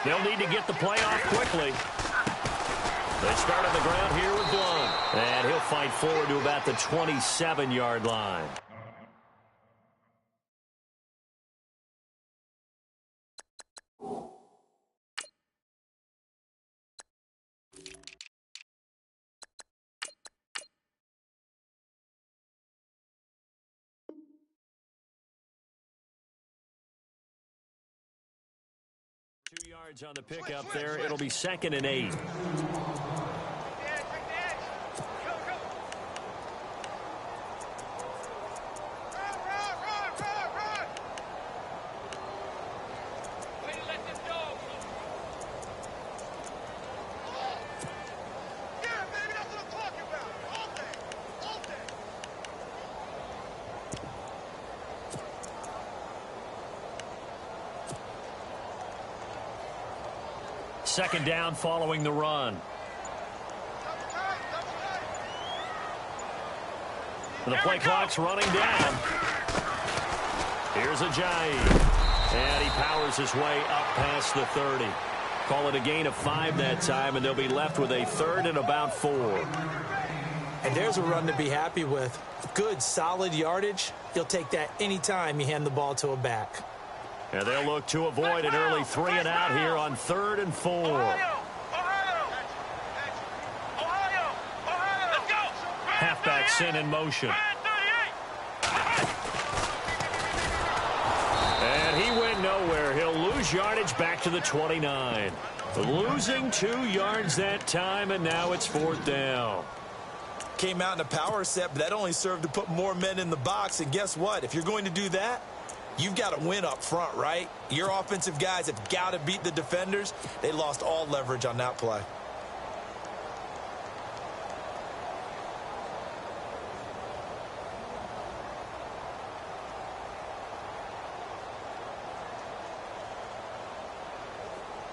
They'll need to get the play off quickly. They start on the ground here with Blunt. And he'll fight forward to about the 27-yard line. Yards on the pickup there. It'll be 2nd and 8. Second down following the run. The play clock's running down. Here's Ajayi. And he powers his way up past the 30. Call it a gain of 5 that time, and they'll be left with a 3rd and about 4. And there's a run to be happy with. Good, solid yardage. He'll take that anytime you hand the ball to a back. And they'll look to avoid an early 3 and out here on 3rd and 4. Halfback sent in motion. And he went nowhere. He'll lose yardage back to the 29. Losing 2 yards that time, and now it's 4th down. Came out in a power set, but that only served to put more men in the box. And guess what? If you're going to do that, you've got to win up front, right? Your offensive guys have got to beat the defenders. They lost all leverage on that play.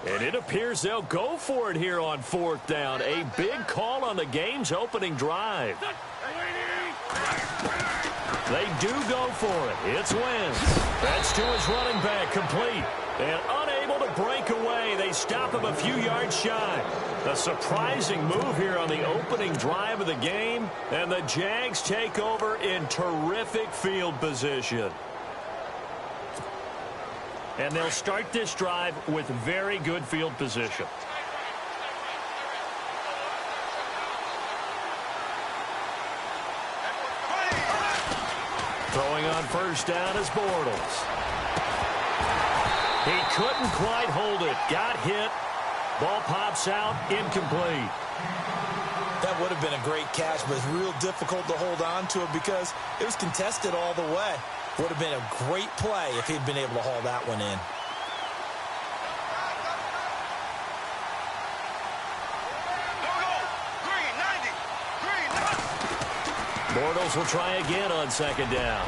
And it appears they'll go for it here on 4th down. A big call on the game's opening drive. They do go for it. It's Wentz. That's to his running back, complete. And unable to break away. They stop him a few yards shy. A surprising move here on the opening drive of the game. And the Jags take over in terrific field position. And they'll start this drive with very good field position. Throwing on 1st down is Bortles. He couldn't quite hold it. Got hit. Ball pops out. Incomplete. That would have been a great catch, but it's real difficult to hold on to it because it was contested all the way. Would have been a great play if he'd been able to haul that one in. Bortles will try again on 2nd down.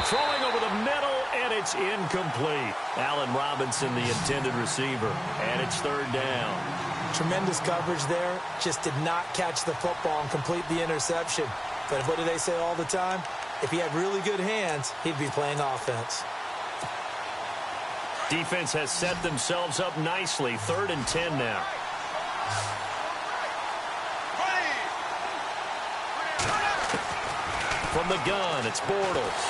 Throwing over the middle, and it's incomplete. Allen Robinson, the intended receiver, and it's 3rd down. Tremendous coverage there. Just did not catch the football and complete the interception. But what do they say all the time? If he had really good hands, he'd be playing offense. Defense has set themselves up nicely. 3rd and 10 now. From the gun, it's Bortles.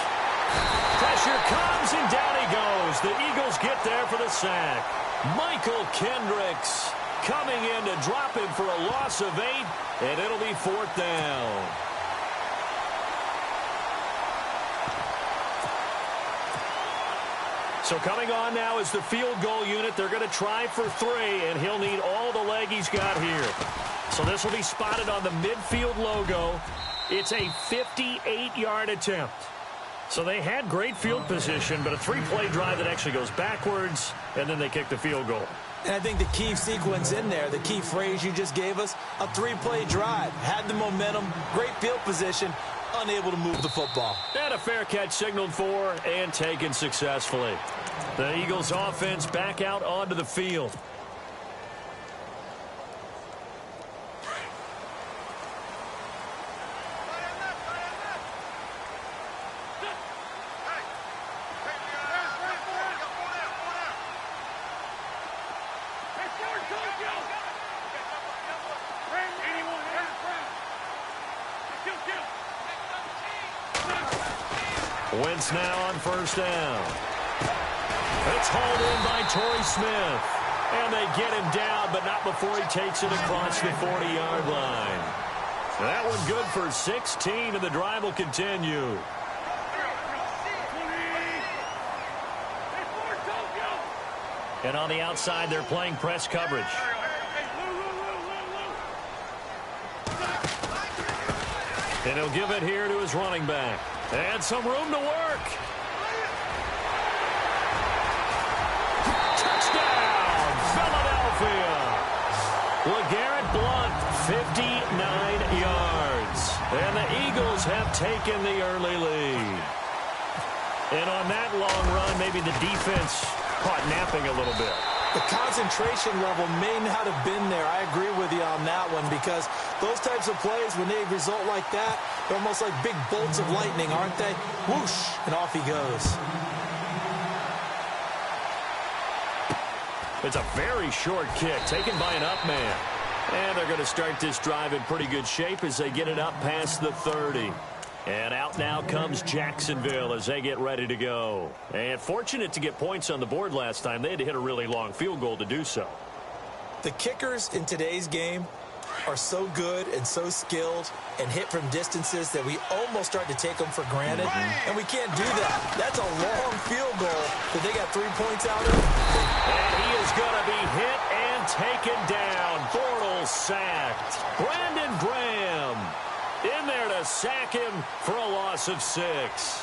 Pressure comes, and down he goes. The Eagles get there for the sack. Michael Kendricks coming in to drop him for a loss of 8, and it'll be 4th down. So coming on now is the field goal unit. They're going to try for 3, and he'll need all the leg he's got here. So this will be spotted on the midfield logo. It's a 58-yard attempt. So they had great field position, but a 3-play drive that actually goes backwards, and then they kick the field goal. And I think the key sequence in there, the key phrase you just gave us, a 3-play drive. Had the momentum, great field position, unable to move the football. And a fair catch signaled for and taken successfully. The Eagles offense back out onto the field. Wentz now on first down. It's hauled in by Torrey Smith. And they get him down, but not before he takes it across the 40-yard line. That one good for 16, and the drive will continue. And on the outside, they're playing press coverage. And he'll give it here to his running back. And some room to work. Touchdown, Philadelphia. LeGarrette Blount, 59 yards. And the Eagles have taken the early lead. And on that long run, maybe the defense caught napping a little bit. The concentration level may not have been there. I agree with you on that one, because those types of plays, when they result like that, they're almost like big bolts of lightning, aren't they? Whoosh, and off he goes. It's a very short kick taken by an up man. And they're going to start this drive in pretty good shape as they get it up past the 30. And out now comes Jacksonville as they get ready to go. And fortunate to get points on the board last time. They had to hit a really long field goal to do so. The kickers in today's game are so good and so skilled and hit from distances that we almost start to take them for granted. And we can't do that. That's a long field goal that they got 3 points out of. And he is going to be hit and taken down. Bortles sacked. Brandon Graham in there to sack him for a loss of 6.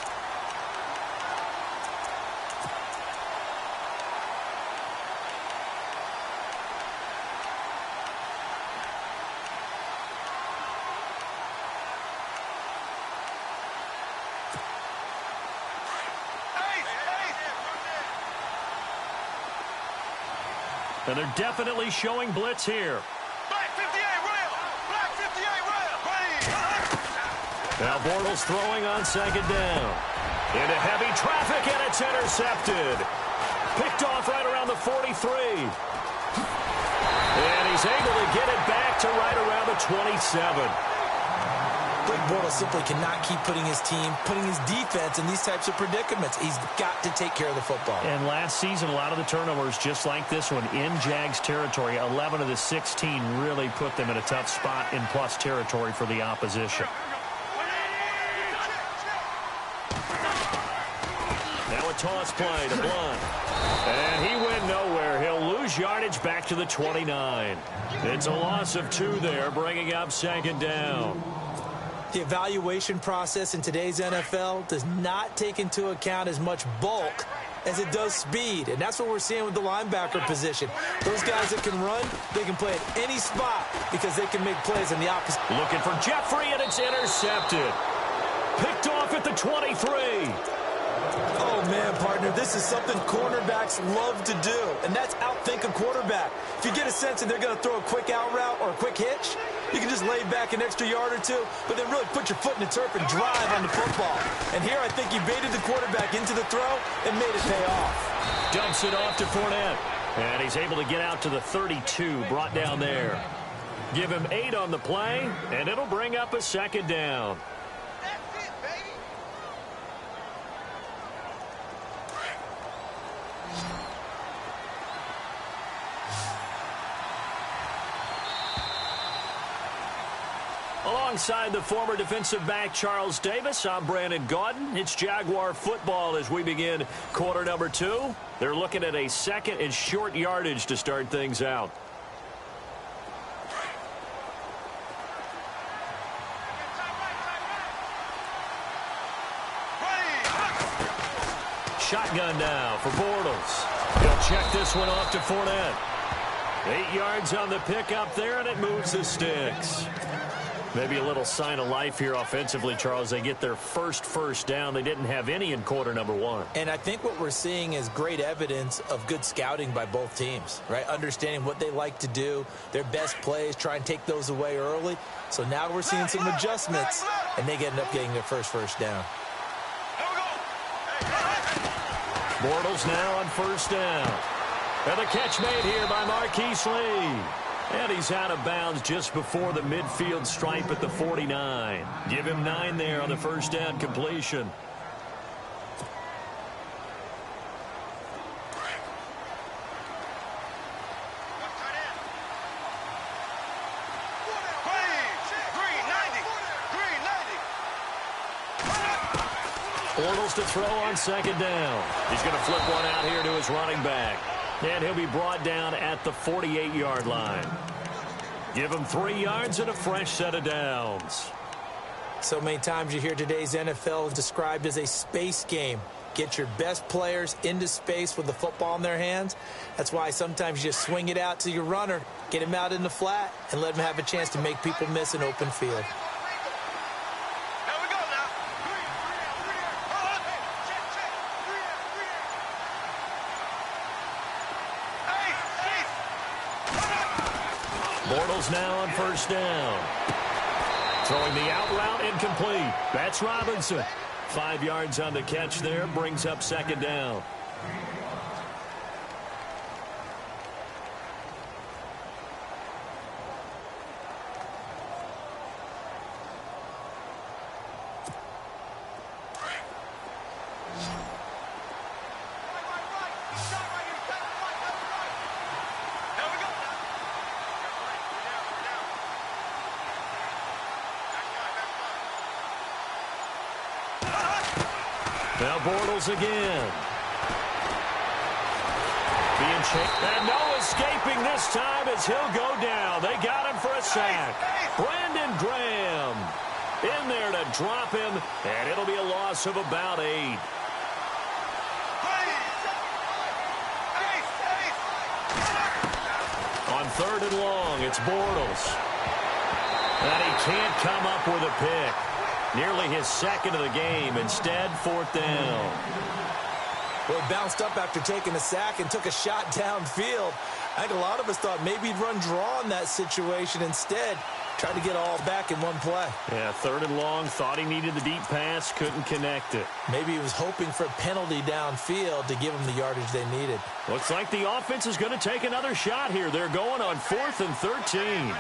And they're definitely showing blitz here. Black 58 rail! Black 58 rail! Now Bortles throwing on second down. Into heavy traffic, and it's intercepted. Picked off right around the 43. And he's able to get it back to right around the 27. Blake Bortles simply cannot keep putting his defense in these types of predicaments. He's got to take care of the football. And last season, a lot of the turnovers, just like this one, in Jags territory, 11 of the 16 really put them in a tough spot in plus territory for the opposition. Now a toss play to Blount. And he went nowhere. He'll lose yardage back to the 29. It's a loss of 2 there, bringing up second down. The evaluation process in today's NFL does not take into account as much bulk as it does speed. And that's what we're seeing with the linebacker position. Those guys that can run, they can play at any spot because they can make plays in the opposite. Looking for Jeffrey, and it's intercepted. Picked off at the 23. Oh, man, partner, this is something cornerbacks love to do, and that's outthink a quarterback. If you get a sense that they're going to throw a quick out route or a quick hitch, you can just lay back an extra yard or two, but then really put your foot in the turf and drive on the football. And here I think he baited the quarterback into the throw and made it pay off. Dumps it off to Fournette. And he's able to get out to the 32, brought down there. Give him 8 on the play, and it'll bring up a second down. That's it, baby! Alongside the former defensive back Charles Davis, I'm Brandon Gaudin. It's Jaguar football as we begin quarter number 2. They're looking at a second and short yardage to start things out. Shotgun now for Bortles. He'll check this one off to Fournette. 8 yards on the pickup there, and it moves the sticks. Maybe a little sign of life here offensively, Charles. They get their first down. They didn't have any in quarter number 1. And I think what we're seeing is great evidence of good scouting by both teams, right? Understanding what they like to do, their best plays, try and take those away early. So now we're seeing some adjustments, and they end up getting their first down. Bortles now on first down. And the catch made here by Marquise Lee. And he's out of bounds just before the midfield stripe at the 49. Give him 9 there on the first down completion. Bortles to throw on second down. He's going to flip one out here to his running back. And he'll be brought down at the 48-yard line. Give him 3 yards and a fresh set of downs. So many times you hear today's NFL described as a space game. Get your best players into space with the football in their hands. That's why sometimes you just swing it out to your runner, get him out in the flat, and let him have a chance to make people miss an open field. Bortles now on first down. Throwing the out route incomplete. That's Robinson. 5 yards on the catch there. Brings up second down. Now Bortles again. Being checked. And no escaping this time as he'll go down. They got him for a sack. Brandon Graham in there to drop him. And it'll be a loss of about 8. On 3rd and long, it's Bortles. And he can't come up with a pick. Nearly his second of the game. Instead, 4th down. Well, he bounced up after taking a sack and took a shot downfield. I think a lot of us thought maybe he'd run draw in that situation. Instead, tried to get all back in one play. Yeah, 3rd and long. Thought he needed the deep pass. Couldn't connect it. Maybe he was hoping for a penalty downfield to give him the yardage they needed. Looks like the offense is going to take another shot here. They're going on 4th and 13.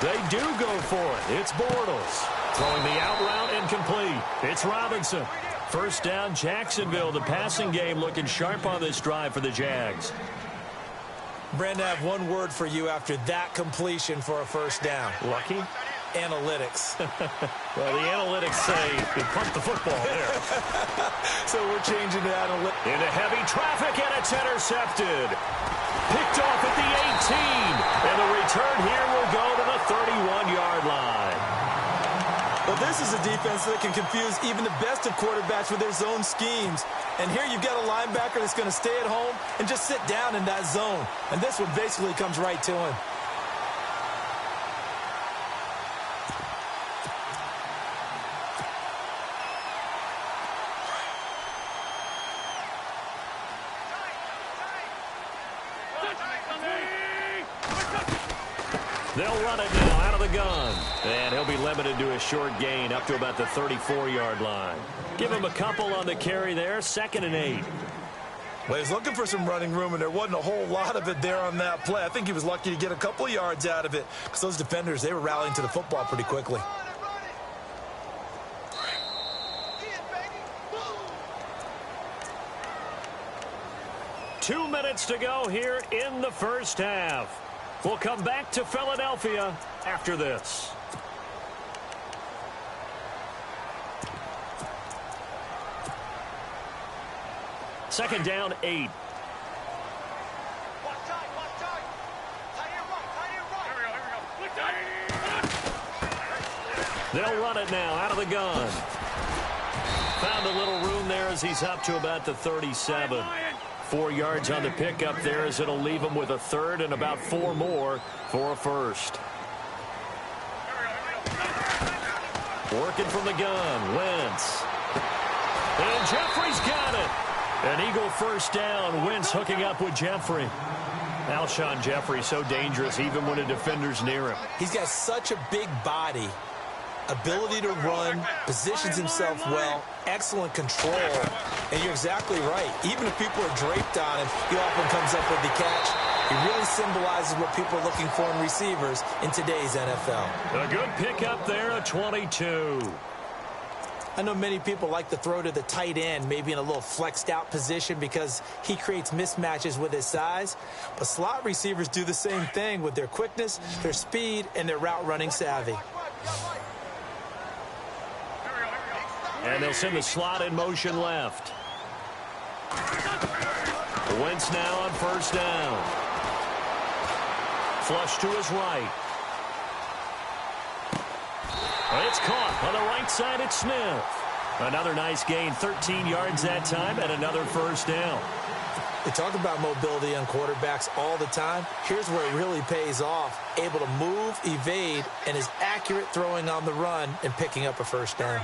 They do go for it. It's Bortles. Throwing the out route incomplete. It's Robinson. First down, Jacksonville. The passing game looking sharp on this drive for the Jags. Brandon, I have one word for you after that completion for a first down. Lucky? Analytics. Well, the analytics say he pumped the football there. So we're changing to analytics. Into heavy traffic, and it's intercepted. Picked off at the 18. And the return here will go to the 31-yard line. Well, this is a defense that can confuse even the best of quarterbacks with their zone schemes. And here you've got a linebacker that's going to stay at home and just sit down in that zone. And this one basically comes right to him. They'll run it now out of the gun. And he'll be limited to a short gain up to about the 34-yard line. Give him a couple on the carry there. 2nd and 8. Well, he's looking for some running room, and there wasn't a whole lot of it there on that play. I think he was lucky to get a couple of yards out of it because those defenders, they were rallying to the football pretty quickly. Two minutes to go here in the first half. We'll come back to Philadelphia after this. Second down, 8. They'll run it now out of the gun. Found a little room there as he's up to about the 37. 4 yards on the pickup there as it'll leave him with a 3rd and about 4 more for a first. Working from the gun, Wentz. And Jeffrey's got it. An Eagle first down. Wentz hooking up with Jeffrey. Alshon Jeffrey so dangerous even when a defender's near him. He's got such a big body, ability to run, positions himself well, excellent control. And you're exactly right. Even if people are draped on him, he often comes up with the catch. He really symbolizes what people are looking for in receivers in today's NFL. A good pickup there at 22. I know many people like to throw to the tight end, maybe in a little flexed out position because he creates mismatches with his size. But slot receivers do the same thing with their quickness, their speed, and their route running savvy. And they'll send the slot in motion left. Wentz now on first down. Flush to his right. It's caught on the right side at Smith. Another nice gain, 13 yards that time, and another first down. They talk about mobility on quarterbacks all the time. Here's where it really pays off. Able to move, evade, and is accurate throwing on the run and picking up a first down.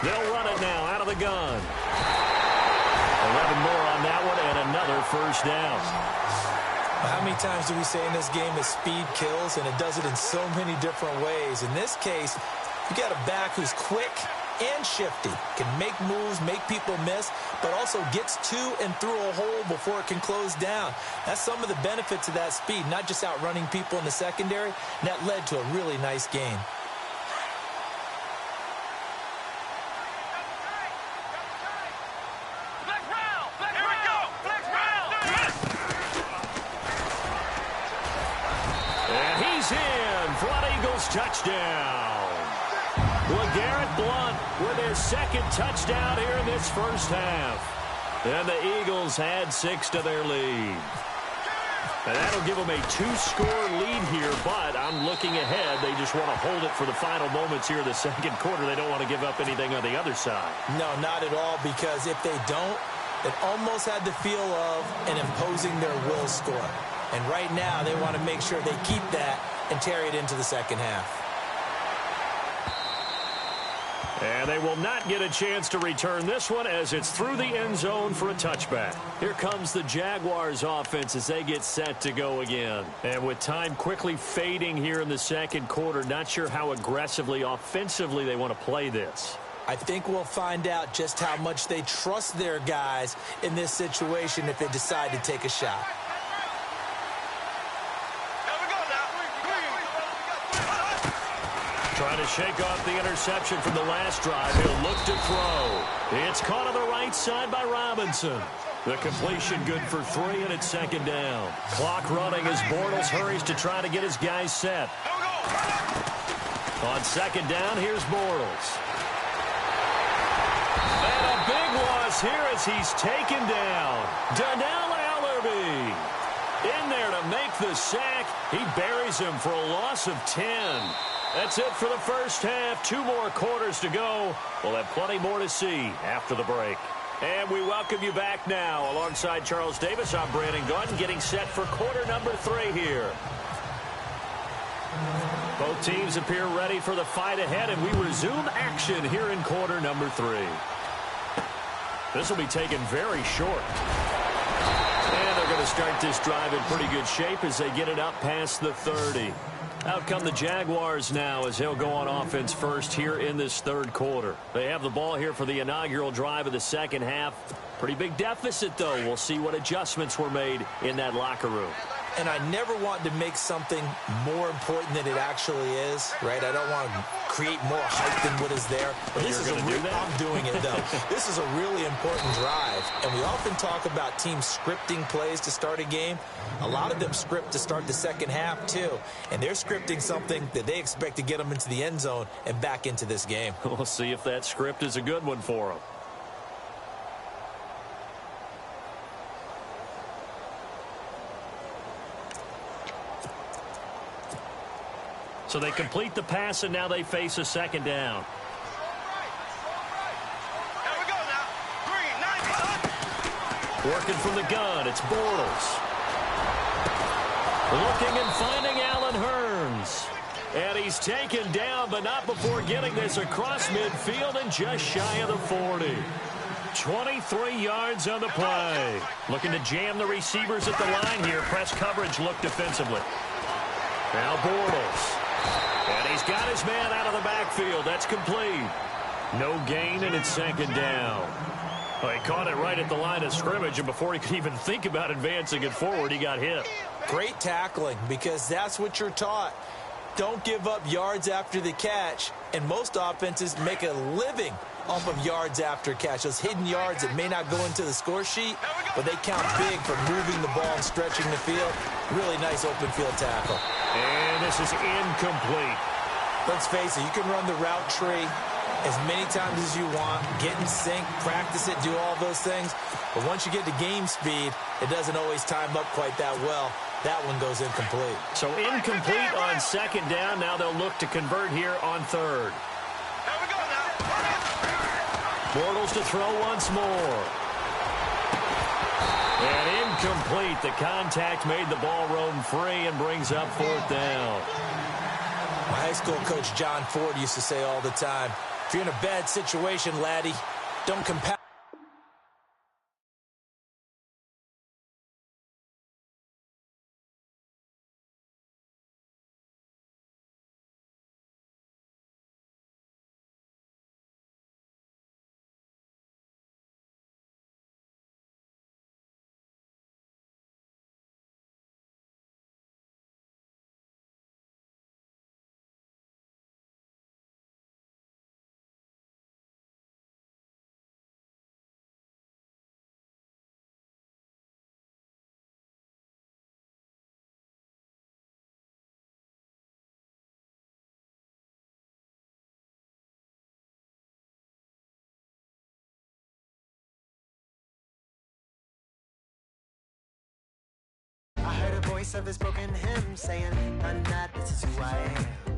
They'll run it now out of the gun. 11 more on that one and another first down. How many times do we say in this game that speed kills, and it does it in so many different ways? In this case, you got a back who's quick and shifty, can make moves, make people miss, but also gets to and through a hole before it can close down. That's some of the benefits of that speed, not just outrunning people in the secondary, and that led to a really nice game. Touchdown. LeGarrette Blount with his second touchdown here in this first half. And the Eagles add 6 to their lead. And that'll give them a 2-score lead here, but I'm looking ahead. They just want to hold it for the final moments here in the second quarter. They don't want to give up anything on the other side. No, not at all, because if they don't, it almost had the feel of an imposing their will score. And right now, they want to make sure they keep that and carry it into the second half. And they will not get a chance to return this one as it's through the end zone for a touchback. Here comes the Jaguars offense as they get set to go again. And with time quickly fading here in the second quarter, not sure how aggressively, offensively they want to play this. I think we'll find out just how much they trust their guys in this situation if they decide to take a shot. Trying to shake off the interception from the last drive. He'll look to throw. It's caught on the right side by Robinson. The completion good for 3, and it's second down. Clock running as Bortles hurries to try to get his guys set. On second down, here's Bortles. And a big loss here as he's taken down. Donnell Allerby in there to make the sack. He buries him for a loss of 10. That's it for the first half. 2 more quarters to go. We'll have plenty more to see after the break. And we welcome you back now. Alongside Charles Davis, I'm Brandon Gordon, getting set for quarter number 3 here. Both teams appear ready for the fight ahead, and we resume action here in quarter number 3. This will be taken very short. And they're going to start this drive in pretty good shape as they get it up past the 30. Out come the Jaguars now as they'll go on offense first here in this third quarter. They have the ball here for the inaugural drive of the second half. Pretty big deficit, though. We'll see what adjustments were made in that locker room. And I never want to make something more important than it actually is, right? I don't want to create more hype than what is there. But this is I'm doing it, though. This is a really important drive. And we often talk about teams scripting plays to start a game. A lot of them script to start the second half, too. And they're scripting something that they expect to get them into the end zone and back into this game. We'll see if that script is a good one for them. So they complete the pass, and now they face a second down. Working from the gun, it's Bortles. Looking and finding Allen Hurns. And he's taken down, but not before getting this across midfield and just shy of the 40. 23 yards on the play. Looking to jam the receivers at the line here. Press coverage look defensively. Now Bortles. And he's got his man out of the backfield. That's complete. No gain, and it's second down. Well, he caught it right at the line of scrimmage, and before he could even think about advancing it forward, he got hit. Great tackling, because that's what you're taught. Don't give up yards after the catch, and most offenses make a living off of yards after catch. Those hidden yards that may not go into the score sheet, but they count big for moving the ball and stretching the field. Really nice open field tackle. And this is incomplete. Let's face it, you can run the route tree as many times as you want, get in sync, practice it, do all those things. But once you get to game speed, it doesn't always time up quite that well. That one goes incomplete. So incomplete on second down. Now they'll look to convert here on third. Here we go now. Bortles to throw once more. And incomplete. The contact made the ball roam free and brings up fourth down. My high school coach John Ford used to say all the time, if you're in a bad situation, laddie, don't compound. I heard a voice of a spoken hymn saying, "None that this is who I am."